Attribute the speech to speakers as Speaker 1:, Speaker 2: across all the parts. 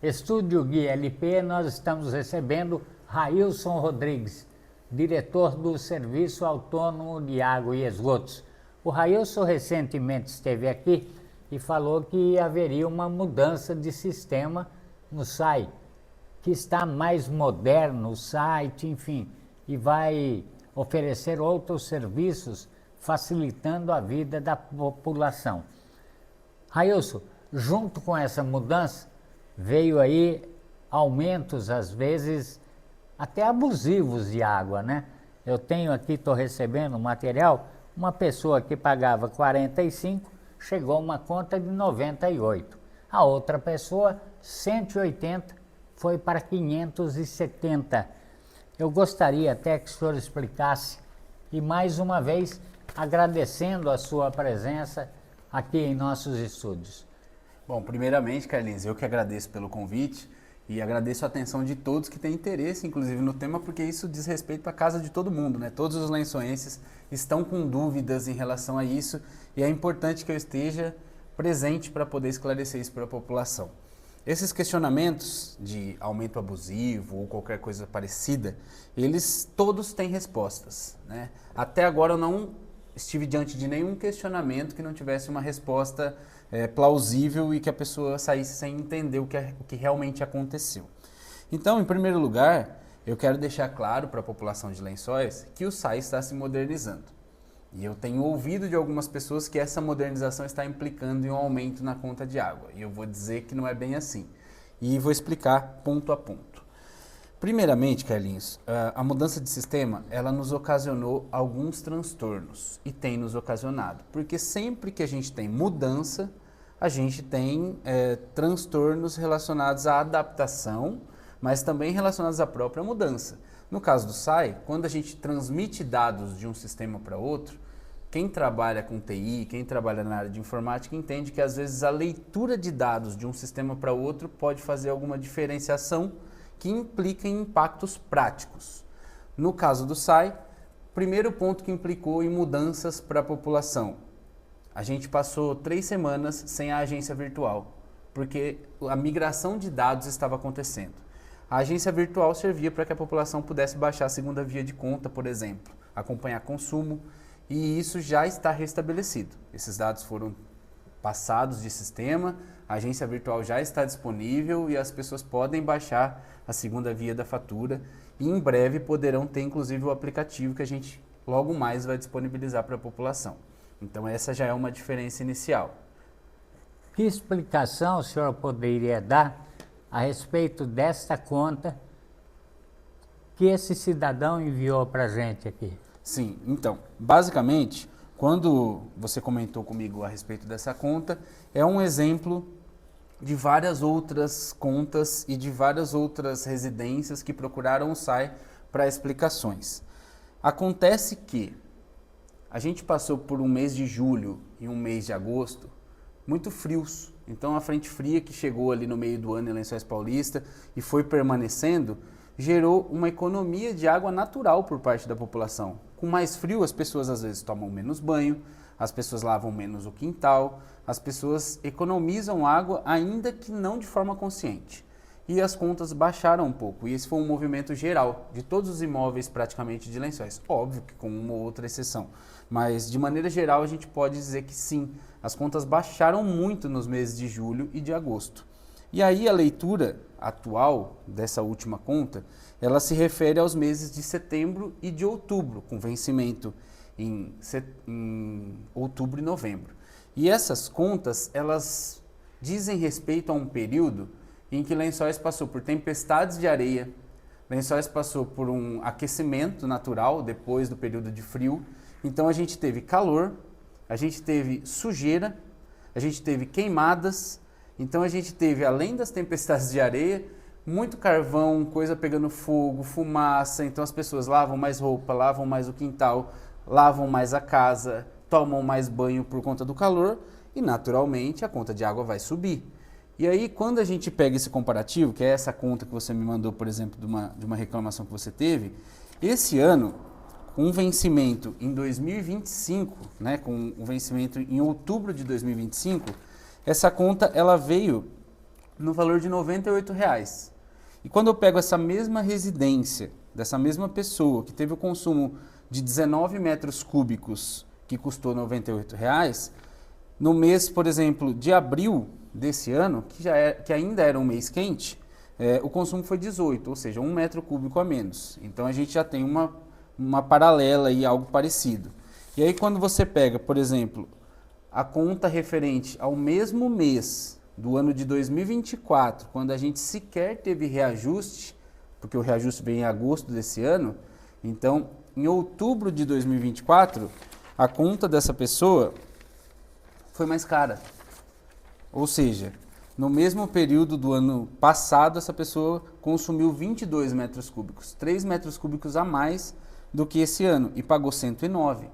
Speaker 1: Estúdio Guia LP, nós estamos recebendo Railson Rodrigues, diretor do Serviço Autônomo de Água e Esgotos. O Railson recentemente esteve aqui e falou que haveria uma mudança de sistema no SAI, que está mais moderno o site, enfim, e vai oferecer outros serviços, facilitando a vida da população. Railson, junto com essa mudança, veio aí aumentos, às vezes, até abusivos de água, né? Eu tenho aqui, estou recebendo material, uma pessoa que pagava 45, chegou a uma conta de 98. A outra pessoa, 180, foi para 570. Eu gostaria até que o senhor explicasse, e mais uma vez, agradecendo a sua presença aqui em nossos estúdios.
Speaker 2: Bom, primeiramente, Carlinhos, eu que agradeço pelo convite e agradeço a atenção de todos que têm interesse, inclusive, no tema, porque isso diz respeito à casa de todo mundo, né? Todos os lençoenses estão com dúvidas em relação a isso e é importante que eu esteja presente para poder esclarecer isso para a população. Esses questionamentos de aumento abusivo ou qualquer coisa parecida, eles todos têm respostas, né? Até agora eu não estive diante de nenhum questionamento que não tivesse uma resposta plausível e que a pessoa saísse sem entender o que realmente aconteceu. Então, em primeiro lugar, eu quero deixar claro para a população de Lençóis que o SAI está se modernizando. E eu tenho ouvido de algumas pessoas que essa modernização está implicando em um aumento na conta de água. E eu vou dizer que não é bem assim. E vou explicar ponto a ponto. Primeiramente, Carlinhos, a mudança de sistema, ela nos ocasionou alguns transtornos e tem nos ocasionado, porque sempre que a gente tem mudança, a gente tem transtornos relacionados à adaptação, mas também relacionados à própria mudança. No caso do SAI, quando a gente transmite dados de um sistema para outro, quem trabalha com TI, quem trabalha na área de informática, entende que às vezes a leitura de dados de um sistema para outro pode fazer alguma diferenciação que implica em impactos práticos. No caso do SAI, primeiro ponto que implicou em mudanças para a população. A gente passou 3 semanas sem a agência virtual, porque a migração de dados estava acontecendo. A agência virtual servia para que a população pudesse baixar a segunda via de conta, por exemplo, acompanhar consumo, e isso já está restabelecido. Esses dados foram passados de sistema, a agência virtual já está disponível e as pessoas podem baixar a segunda via da fatura e em breve poderão ter inclusive o aplicativo que a gente logo mais vai disponibilizar para a população. Então essa já é uma diferença inicial.
Speaker 1: Que explicação o senhor poderia dar a respeito desta conta que esse cidadão enviou para a gente aqui?
Speaker 2: Sim, então, basicamente, quando você comentou comigo a respeito dessa conta, é um exemplo de várias outras contas e de várias outras residências que procuraram o SAI para explicações. Acontece que a gente passou por um mês de julho e um mês de agosto muito frios. Então a frente fria que chegou ali no meio do ano em Lençóis Paulista e foi permanecendo, gerou uma economia de água natural por parte da população. Com mais frio, as pessoas às vezes tomam menos banho, as pessoas lavam menos o quintal, as pessoas economizam água, ainda que não de forma consciente. E as contas baixaram um pouco, e esse foi um movimento geral, de todos os imóveis praticamente de Lençóis. Óbvio que com uma ou outra exceção, mas de maneira geral a gente pode dizer que sim, as contas baixaram muito nos meses de julho e de agosto. E aí a leitura atual dessa última conta, ela se refere aos meses de setembro e de outubro, com vencimento em outubro e novembro. E essas contas, elas dizem respeito a um período em que Lençóis passou por tempestades de areia, Lençóis passou por um aquecimento natural depois do período de frio. Então a gente teve calor, a gente teve sujeira, a gente teve queimadas. Então a gente teve, além das tempestades de areia, muito carvão, coisa pegando fogo, fumaça. Então as pessoas lavam mais roupa, lavam mais o quintal, lavam mais a casa, tomam mais banho por conta do calor e naturalmente a conta de água vai subir. E aí quando a gente pega esse comparativo, que é essa conta que você me mandou, por exemplo, de uma reclamação que você teve, esse ano, com um vencimento em 2025, né, com um vencimento em outubro de 2025, essa conta ela veio no valor de R$ 98,00. E quando eu pego essa mesma residência, dessa mesma pessoa, que teve o consumo de 19 metros cúbicos, que custou R$ 98,00, no mês, por exemplo, de abril desse ano, que ainda era um mês quente, o consumo foi 18, ou seja, 1 metro cúbico a menos. Então a gente já tem uma paralela e algo parecido. E aí quando você pega, por exemplo, a conta referente ao mesmo mês do ano de 2024, quando a gente sequer teve reajuste, porque o reajuste vem em agosto desse ano, então em outubro de 2024, a conta dessa pessoa foi mais cara. Ou seja, no mesmo período do ano passado, essa pessoa consumiu 22 metros cúbicos, 3 metros cúbicos a mais do que esse ano, e pagou 109.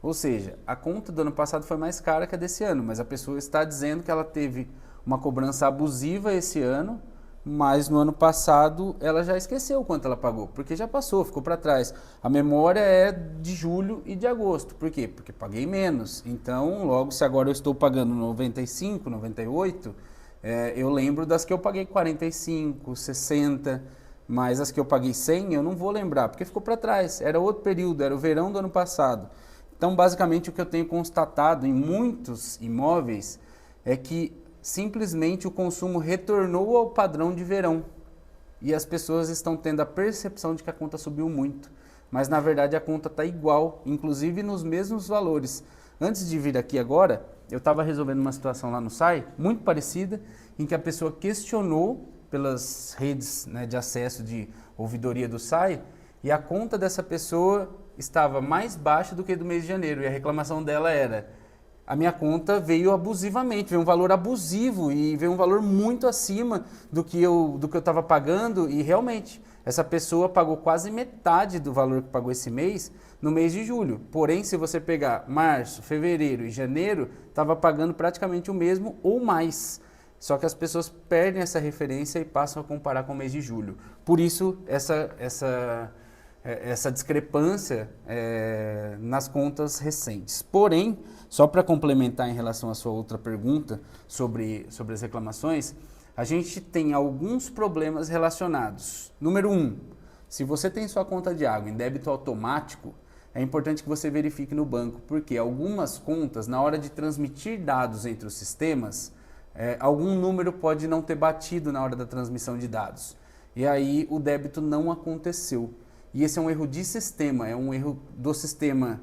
Speaker 2: Ou seja, a conta do ano passado foi mais cara que a desse ano, mas a pessoa está dizendo que ela teve uma cobrança abusiva esse ano, mas no ano passado ela já esqueceu quanto ela pagou, porque já passou, ficou para trás. A memória é de julho e de agosto. Por quê? Porque paguei menos. Então, logo, se agora eu estou pagando 95, 98, eu lembro das que eu paguei 45, 60, mas as que eu paguei 100 eu não vou lembrar, porque ficou para trás. Era outro período, era o verão do ano passado. Então, basicamente, o que eu tenho constatado em muitos imóveis é que simplesmente o consumo retornou ao padrão de verão e as pessoas estão tendo a percepção de que a conta subiu muito, mas na verdade a conta está igual, inclusive nos mesmos valores. Antes de vir aqui agora, eu estava resolvendo uma situação lá no SAI, muito parecida, em que a pessoa questionou pelas redes, né, de acesso de ouvidoria do SAI, e a conta dessa pessoa estava mais baixa do que do mês de janeiro, e a reclamação dela era: a minha conta veio abusivamente, veio um valor abusivo e veio um valor muito acima do que eu estava pagando, e realmente essa pessoa pagou quase metade do valor que pagou esse mês no mês de julho. Porém, se você pegar março, fevereiro e janeiro, estava pagando praticamente o mesmo ou mais. Só que as pessoas perdem essa referência e passam a comparar com o mês de julho. Por isso, essa discrepância nas contas recentes. Porém, só para complementar em relação à sua outra pergunta sobre as reclamações, a gente tem alguns problemas relacionados. Número 1, se você tem sua conta de água em débito automático, é importante que você verifique no banco, porque algumas contas, na hora de transmitir dados entre os sistemas, algum número pode não ter batido na hora da transmissão de dados. E aí o débito não aconteceu. E esse é um erro de sistema, é um erro do sistema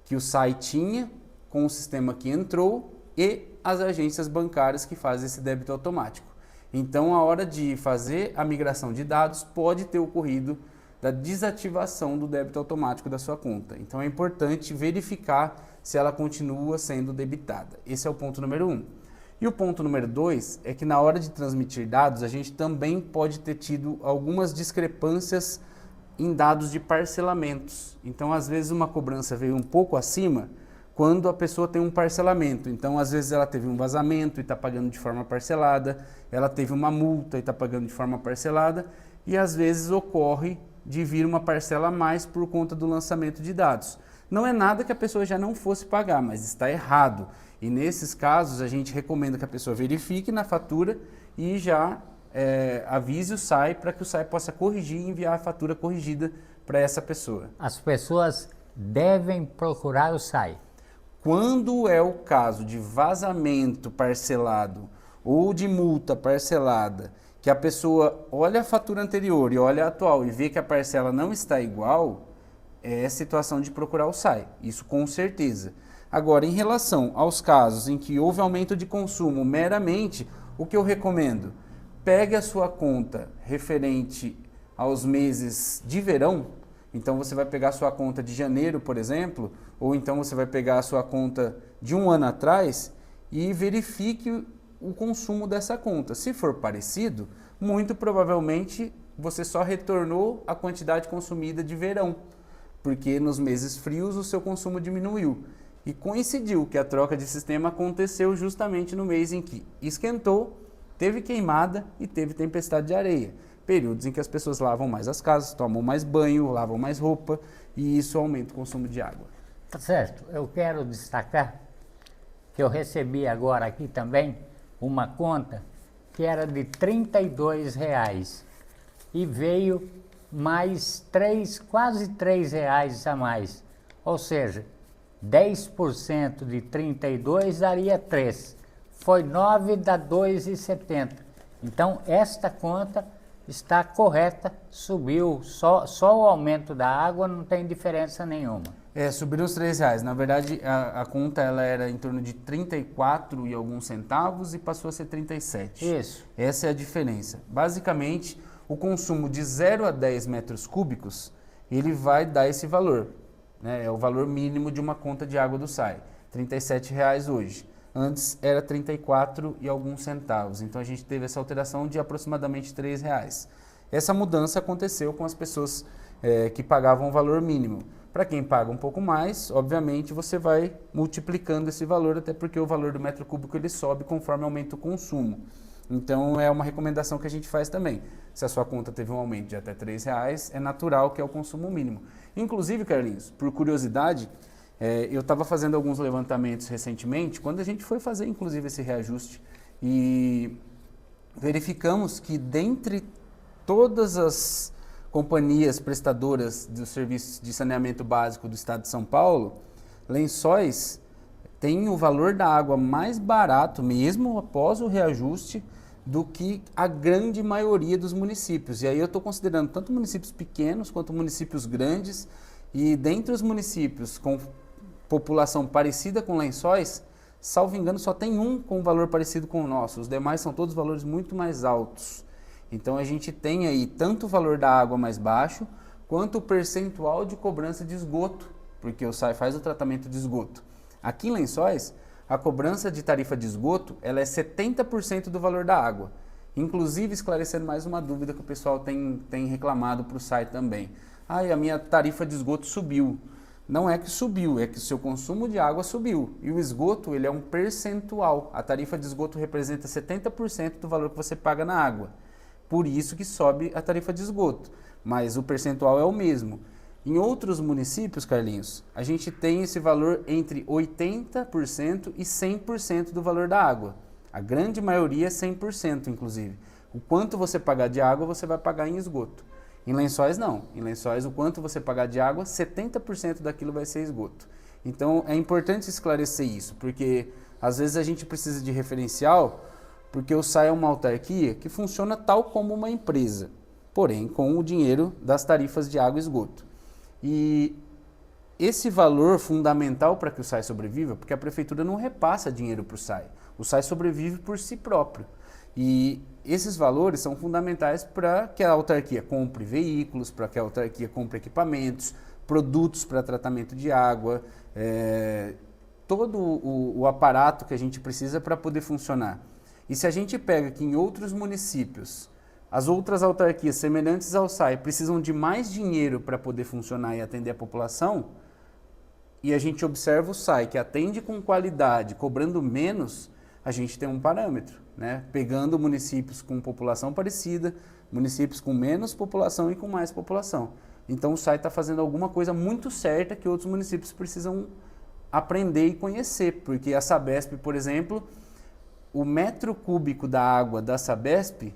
Speaker 2: que o SAI tinha, com o sistema que entrou e as agências bancárias que fazem esse débito automático. Então, a hora de fazer a migração de dados, pode ter ocorrido da desativação do débito automático da sua conta. Então, é importante verificar se ela continua sendo debitada. Esse é o ponto número 1. E o ponto número 2 é que na hora de transmitir dados, a gente também pode ter tido algumas discrepâncias em dados de parcelamentos. Então, às vezes, uma cobrança veio um pouco acima quando a pessoa tem um parcelamento. Então, às vezes, ela teve um vazamento e está pagando de forma parcelada, ela teve uma multa e está pagando de forma parcelada, e às vezes ocorre de vir uma parcela a mais por conta do lançamento de dados. Não é nada que a pessoa já não fosse pagar, mas está errado. E nesses casos, a gente recomenda que a pessoa verifique na fatura e já avise o SAI para que o SAI possa corrigir e enviar a fatura corrigida para essa pessoa.
Speaker 1: As pessoas devem procurar o SAI.
Speaker 2: Quando é o caso de vazamento parcelado ou de multa parcelada, que a pessoa olha a fatura anterior e olha a atual e vê que a parcela não está igual, é situação de procurar o SAI, isso com certeza. Agora, em relação aos casos em que houve aumento de consumo meramente, o que eu recomendo? Pegue a sua conta referente aos meses de verão. Então você vai pegar a sua conta de janeiro, por exemplo, ou então você vai pegar a sua conta de um ano atrás e verifique o consumo dessa conta. Se for parecido, muito provavelmente você só retornou a quantidade consumida de verão, porque nos meses frios o seu consumo diminuiu. E coincidiu que a troca de sistema aconteceu justamente no mês em que esquentou, teve queimada e teve tempestade de areia. Períodos em que as pessoas lavam mais as casas, tomam mais banho, lavam mais roupa e isso aumenta o consumo de água.
Speaker 1: Tá certo. Eu quero destacar que eu recebi agora aqui também uma conta que era de R$ 32 e veio mais quase R$ 3 a mais. Ou seja, 10% de 32 daria 3. Foi 9, dá 2,70. Então, esta conta está correta, subiu, só o aumento da água não tem diferença nenhuma.
Speaker 2: Subiram os R$3. Na verdade, a conta ela era em torno de 34 e alguns centavos e passou a ser 37.
Speaker 1: Isso.
Speaker 2: Essa é a diferença. Basicamente, o consumo de 0 a 10 metros cúbicos, ele vai dar esse valor. Né? É o valor mínimo de uma conta de água do SAI. R$ 37,00 hoje. Antes era 34 e alguns centavos. Então a gente teve essa alteração de aproximadamente R$3. Essa mudança aconteceu com as pessoas que pagavam o valor mínimo. Para quem paga um pouco mais, obviamente você vai multiplicando esse valor, até porque o valor do metro cúbico ele sobe conforme aumenta o consumo. Então é uma recomendação que a gente faz também. Se a sua conta teve um aumento de até R$3, é natural que é o consumo mínimo. Inclusive, Carlinhos, por curiosidade, eu estava fazendo alguns levantamentos recentemente, quando a gente foi fazer inclusive esse reajuste, e verificamos que dentre todas as companhias prestadoras dos serviços de saneamento básico do estado de São Paulo, Lençóis tem o valor da água mais barato, mesmo após o reajuste, do que a grande maioria dos municípios. E aí eu estou considerando tanto municípios pequenos quanto municípios grandes, e dentre os municípios com população parecida com Lençóis, salvo engano, só tem um com valor parecido com o nosso. Os demais são todos valores muito mais altos. Então a gente tem aí tanto o valor da água mais baixo, quanto o percentual de cobrança de esgoto, porque o SAI faz o tratamento de esgoto. Aqui em Lençóis, a cobrança de tarifa de esgoto ela é 70% do valor da água. Inclusive, esclarecendo mais uma dúvida que o pessoal tem reclamado para o SAI também. A minha tarifa de esgoto subiu. Não é que subiu, é que o seu consumo de água subiu. E o esgoto ele é um percentual. A tarifa de esgoto representa 70% do valor que você paga na água. Por isso que sobe a tarifa de esgoto. Mas o percentual é o mesmo. Em outros municípios, Carlinhos, a gente tem esse valor entre 80% e 100% do valor da água. A grande maioria é 100%, inclusive. O quanto você pagar de água, você vai pagar em esgoto. Em Lençóis, não. Em Lençóis, o quanto você pagar de água, 70% daquilo vai ser esgoto. Então, é importante esclarecer isso, porque às vezes a gente precisa de referencial, porque o SAI é uma autarquia que funciona tal como uma empresa, porém com o dinheiro das tarifas de água e esgoto. E esse valor fundamental para que o SAI sobreviva, porque a prefeitura não repassa dinheiro para o SAI. O SAI sobrevive por si próprio. E esses valores são fundamentais para que a autarquia compre veículos, para que a autarquia compre equipamentos, produtos para tratamento de água, todo o aparato que a gente precisa para poder funcionar. E se a gente pega que em outros municípios, as outras autarquias semelhantes ao SAI precisam de mais dinheiro para poder funcionar e atender a população, e a gente observa o SAI que atende com qualidade, cobrando menos, a gente tem um parâmetro, né? Pegando municípios com população parecida, municípios com menos população e com mais população. Então o SAI está fazendo alguma coisa muito certa que outros municípios precisam aprender e conhecer, porque a Sabesp, por exemplo, o metro cúbico da água da Sabesp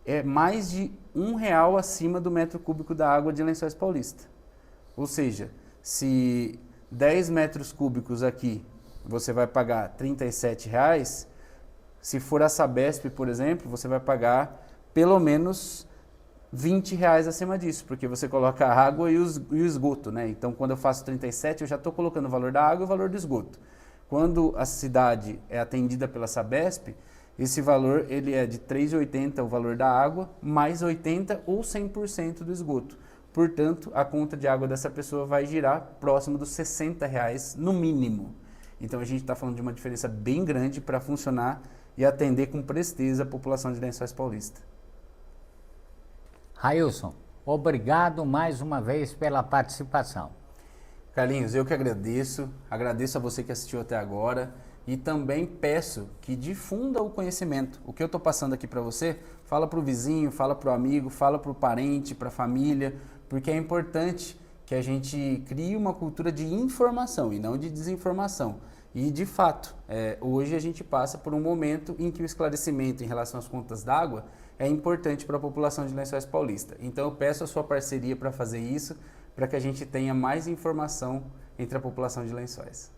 Speaker 2: é mais de R$1 acima do metro cúbico da água de Lençóis Paulista. Ou seja, se 10 metros cúbicos aqui você vai pagar R$37, se for a Sabesp, por exemplo, você vai pagar pelo menos R$20 acima disso, porque você coloca a água e o esgoto, né? Então, quando eu faço 37, eu já estou colocando o valor da água e o valor do esgoto. Quando a cidade é atendida pela Sabesp, esse valor ele é de R$3,80 o valor da água, mais 80% ou 100% do esgoto. Portanto, a conta de água dessa pessoa vai girar próximo dos R$60 no mínimo. Então, a gente está falando de uma diferença bem grande para funcionar e atender com presteza a população de Lençóis Paulista.
Speaker 1: Railson, obrigado mais uma vez pela participação.
Speaker 2: Carlinhos, eu que agradeço a você que assistiu até agora e também peço que difunda o conhecimento. O que eu estou passando aqui para você, fala para o vizinho, fala para o amigo, fala para o parente, para a família, porque é importante que a gente crie uma cultura de informação e não de desinformação. E, de fato, hoje a gente passa por um momento em que o esclarecimento em relação às contas d'água é importante para a população de Lençóis Paulista. Então, eu peço a sua parceria para fazer isso, para que a gente tenha mais informação entre a população de Lençóis.